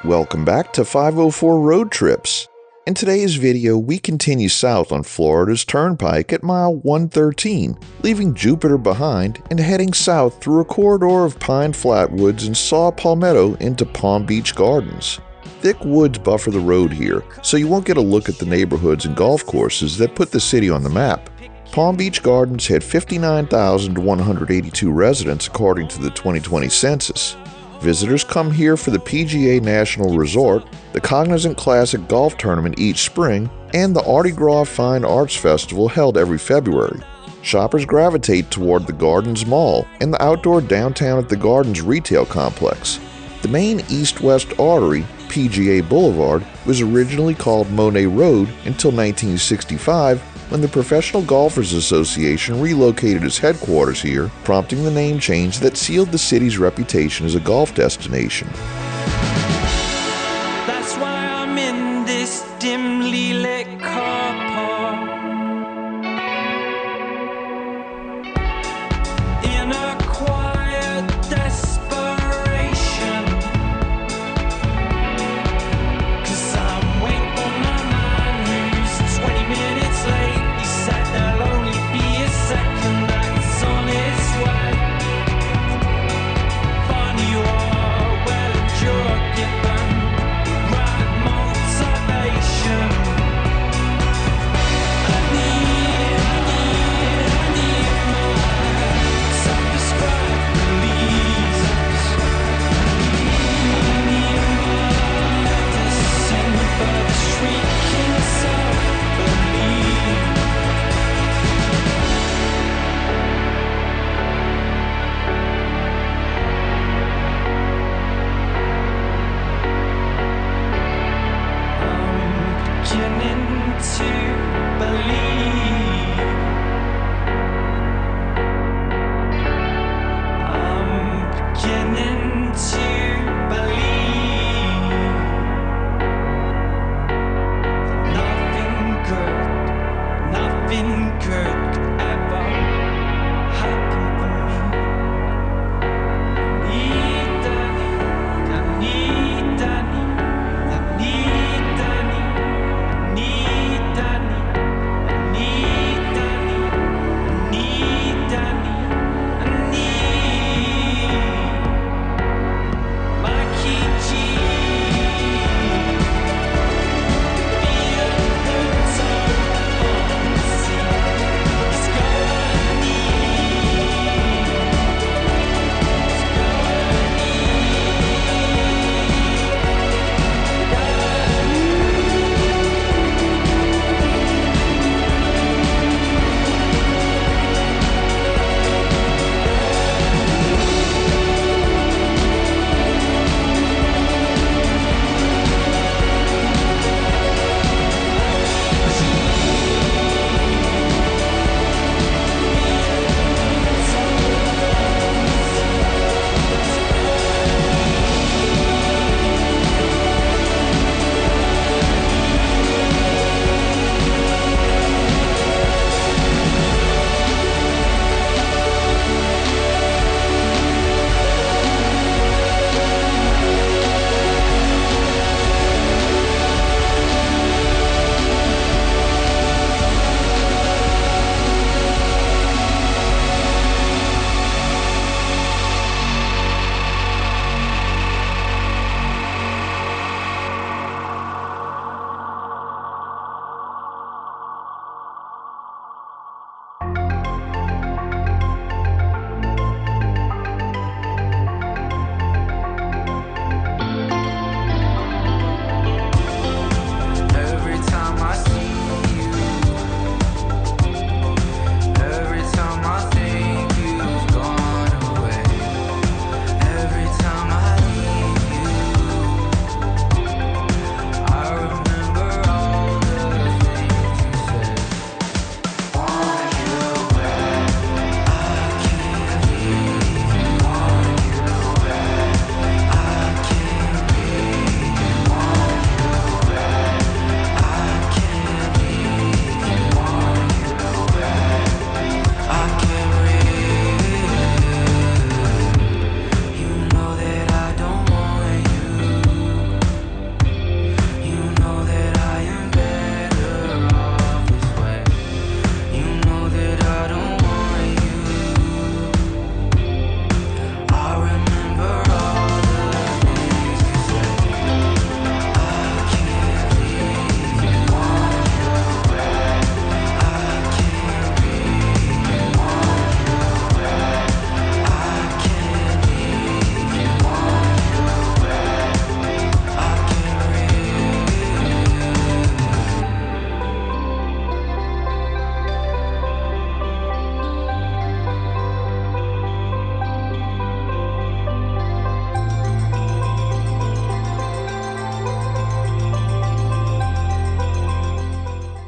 Welcome back to 504 Road Trips. In today's video, we continue south on Florida's Turnpike at mile 113, leaving Jupiter behind and heading south through a corridor of pine flatwoods and saw palmetto into Palm Beach Gardens. Thick woods buffer the road here, so you won't get a look at the neighborhoods and golf courses that put the city on the map. Palm Beach Gardens had 59,182 residents according to the 2020 census. Visitors come here for the PGA National Resort, the Cognizant Classic Golf Tournament each spring, and the Mardi Gras Fine Arts Festival held every February. Shoppers gravitate toward the Gardens Mall and the outdoor downtown at the Gardens retail complex. The main east-west artery, PGA Boulevard, was originally called Monet Road until 1965, when the Professional Golfers Association relocated its headquarters here, prompting the name change that sealed the city's reputation as a golf destination. That's why I'm in this dimly lit car park, in a quiet desperation, 'cause I'm waiting for my man who's 20 minutes late. He said there'll only be a second that it's on its way. Funny you are, well and you're given right motivation. I need my self-described release. I need my December shrieking self-belief. Beginning to believe. I'm beginning to believe nothing good could ever happen for me. Need Danny, I need Danny, I need Danny. Need Danny,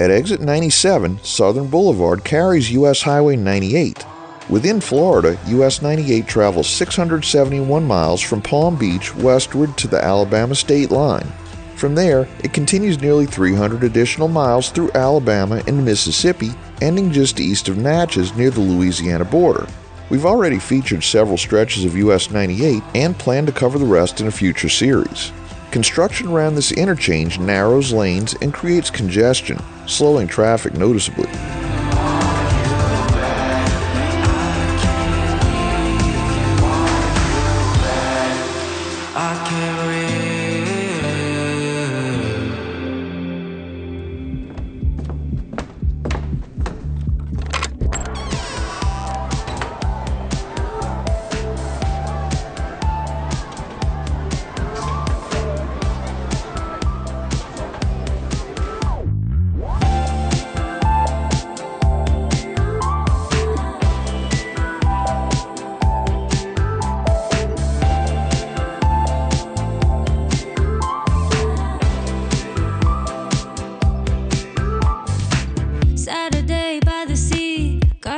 At exit 97, Southern Boulevard carries US Highway 98. Within Florida, US 98 travels 671 miles from Palm Beach westward to the Alabama state line. From there, it continues nearly 300 additional miles through Alabama and Mississippi, ending just east of Natchez near the Louisiana border. We've already featured several stretches of US 98 and plan to cover the rest in a future series. Construction around this interchange narrows lanes and creates congestion, slowing traffic noticeably.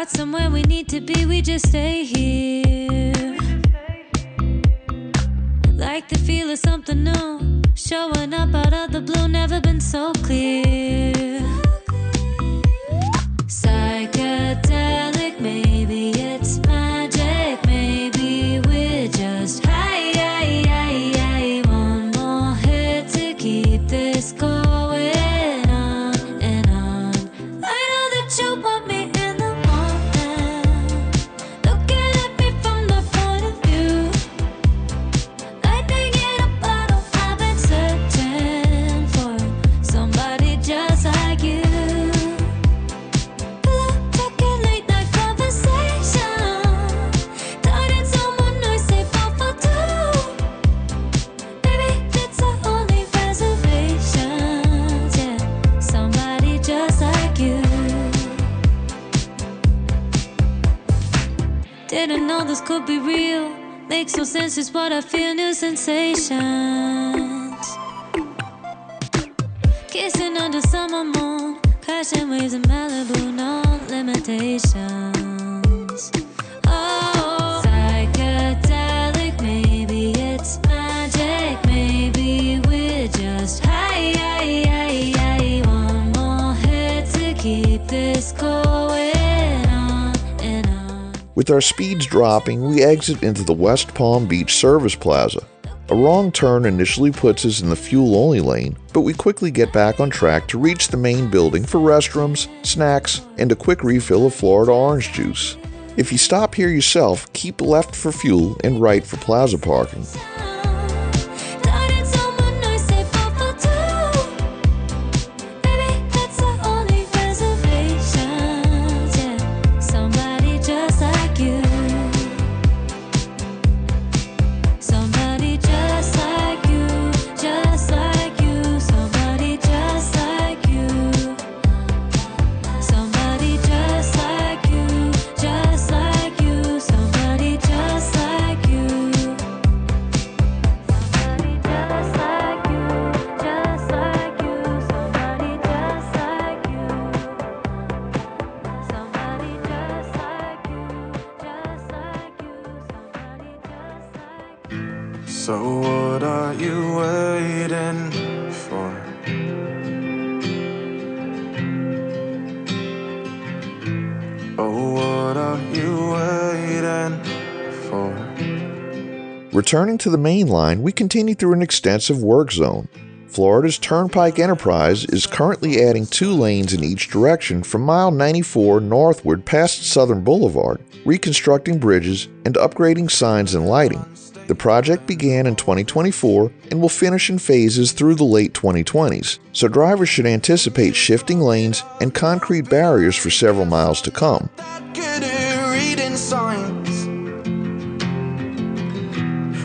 Somewhere we need to be, we just stay here. Like the feel of something new, showing up out of the blue, never been so clear. Psychedelic, maybe it's magic, maybe we're just high. One more hit to keep this going on and on. I know that you want me. Didn't know this could be real. Makes no sense, it's what I feel. New sensations. Kissing under summer moon. Crashing waves in Malibu. No limitations. Oh, psychedelic. Maybe it's magic. Maybe we're just high. One more hit to keep this going. With our speeds dropping, we exit into the West Palm Beach Service Plaza. A wrong turn initially puts us in the fuel-only lane, but we quickly get back on track to reach the main building for restrooms, snacks, and a quick refill of Florida orange juice. If you stop here yourself, keep left for fuel and right for plaza parking. So what are you waiting for? Oh, what are you waiting for? Returning to the main line, we continue through an extensive work zone. Florida's Turnpike enterprise is currently adding 2 lanes in each direction from mile 94 northward past Southern Boulevard, reconstructing bridges and upgrading signs and lighting. The project began in 2024 and will finish in phases through the late 2020s, so drivers should anticipate shifting lanes and concrete barriers for several miles to come. Good at reading signs.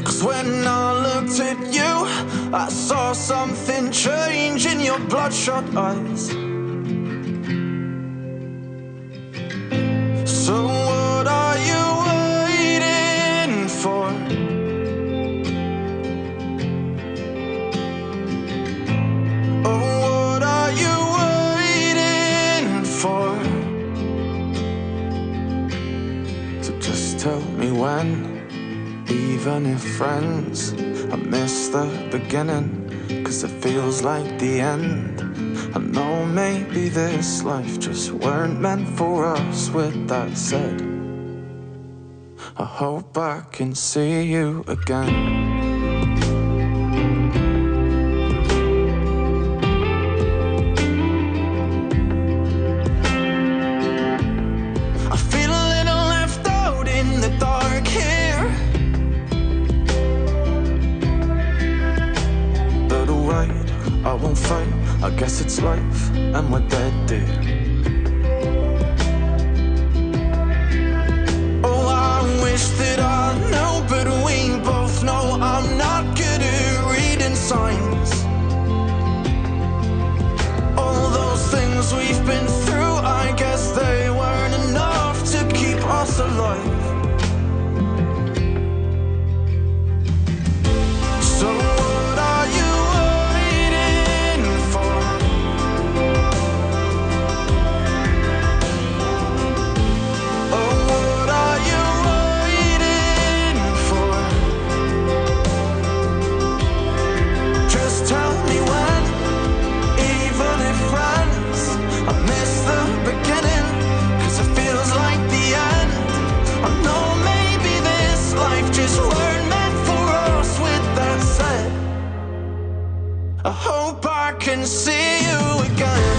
'Cause when I looked at you, I saw something change in your bloodshot eyes. So what are you waiting for? Oh, what are you waiting tell me when, even if friends. I miss the beginning, 'cause it feels like the end. I know maybe this life just weren't meant for us. With that said, I hope I can see you again. I won't fight, I guess it's life, and we're dead, dear. Oh, I wish that I knew, but we both know I'm not good at reading signs. All those things we've been through, I guess they weren't enough to keep us alive. So what are you waiting for? Oh, what are you waiting for? Just tell me when, even if friends. I miss the beginning, 'cause it feels like the end. I know maybe this life just weren't meant for us. With that said, I hope I can see you again.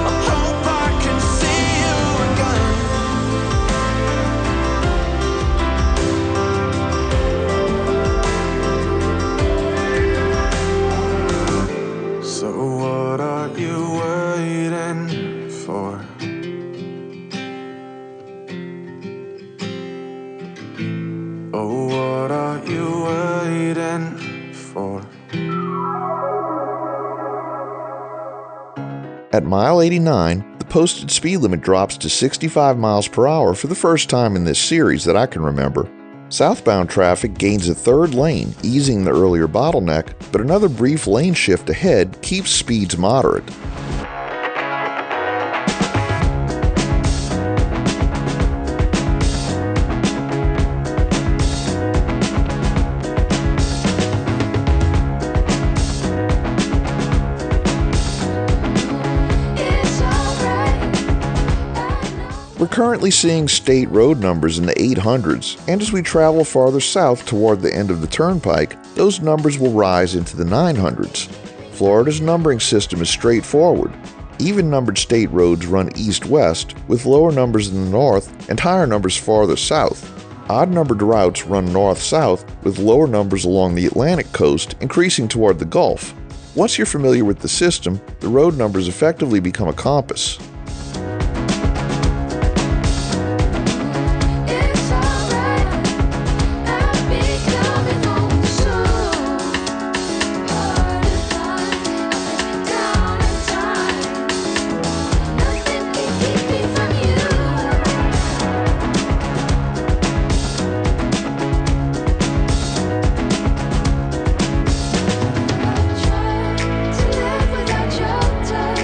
I hope I can see you again. So what are you waiting for? Oh, what are you waiting for? At mile 89, the posted speed limit drops to 65 miles per hour for the first time in this series that I can remember. Southbound traffic gains a third lane, easing the earlier bottleneck, but another brief lane shift ahead keeps speeds moderate. It's alright. We're currently seeing state road numbers in the 800s, and as we travel farther south toward the end of the turnpike, those numbers will rise into the 900s. Florida's numbering system is straightforward. Even-numbered state roads run east-west, with lower numbers in the north and higher numbers farther south. Odd-numbered routes run north-south, with lower numbers along the Atlantic coast increasing toward the Gulf. Once you're familiar with the system, the road numbers effectively become a compass. It's alright. I'll be coming home soon. Hard to find. I'm down in time. Nothing can keep me from you. Try to live without your touch.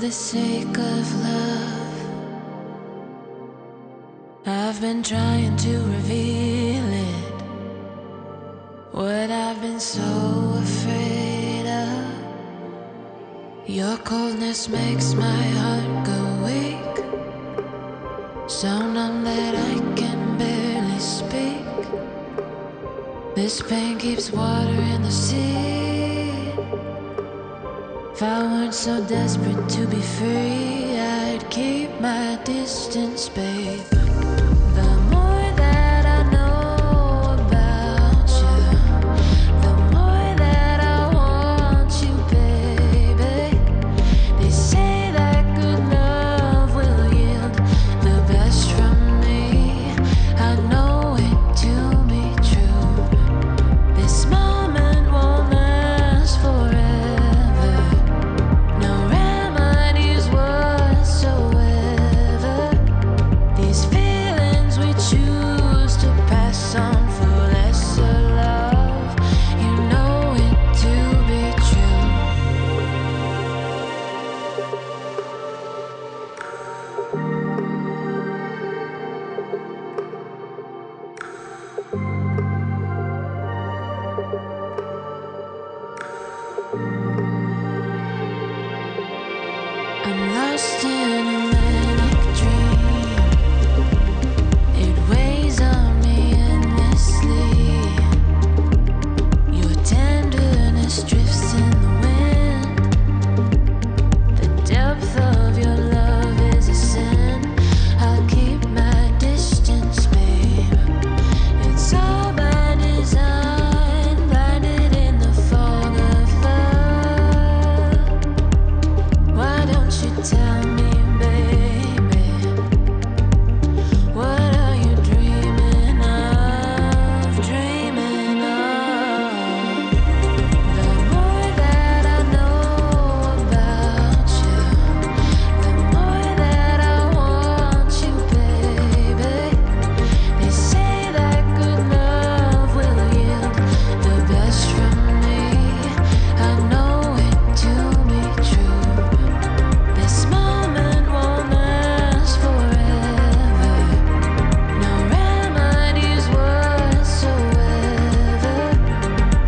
the sake of love. I've been trying to reveal it, what I've been so afraid of. Your coldness makes my heart go weak, so numb that I can barely speak. This pain keeps water in the sea. If I weren't so desperate to be free, I'd keep my distance, babe. The more that I know about you, the more that I want you, baby. They say that good love will yield the best from me. I know it to be true. This moment won't last forever. No remedies whatsoever. These feelings we choose to pass on for lesser love. You know it to be true. I'm lost in a manic dream. It weighs on me endlessly. Your tenderness drifts in the wind. The depth of your love is a sin. I'll keep my distance, babe. It's all by design, blinded in the fog of love. Why don't you tell me, baby? What are you dreaming of? Dreaming of? The more that I know about you, the more that I want you, baby. They say that good love will yield the best from me. I know it to be true. This moment won't last forever. No remedies whatsoever.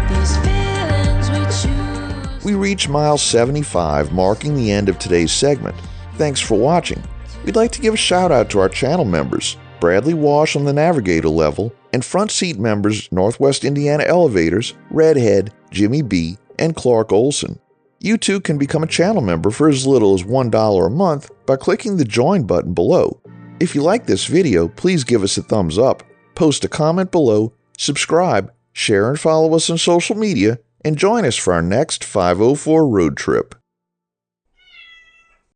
These feelings we choose. We reach mile 75, marking the end of today's segment. Thanks for watching. We'd like to give a shout out to our channel members, Bradley Walsh on the Navigator level, and front seat members Northwest Indiana Elevators, Redhead, Jimmy B, and Clark Olson. You too can become a channel member for as little as $1 a month by clicking the join button below. If you like this video, please give us a thumbs up, post a comment below, subscribe, share and follow us on social media, and join us for our next 504 road trip.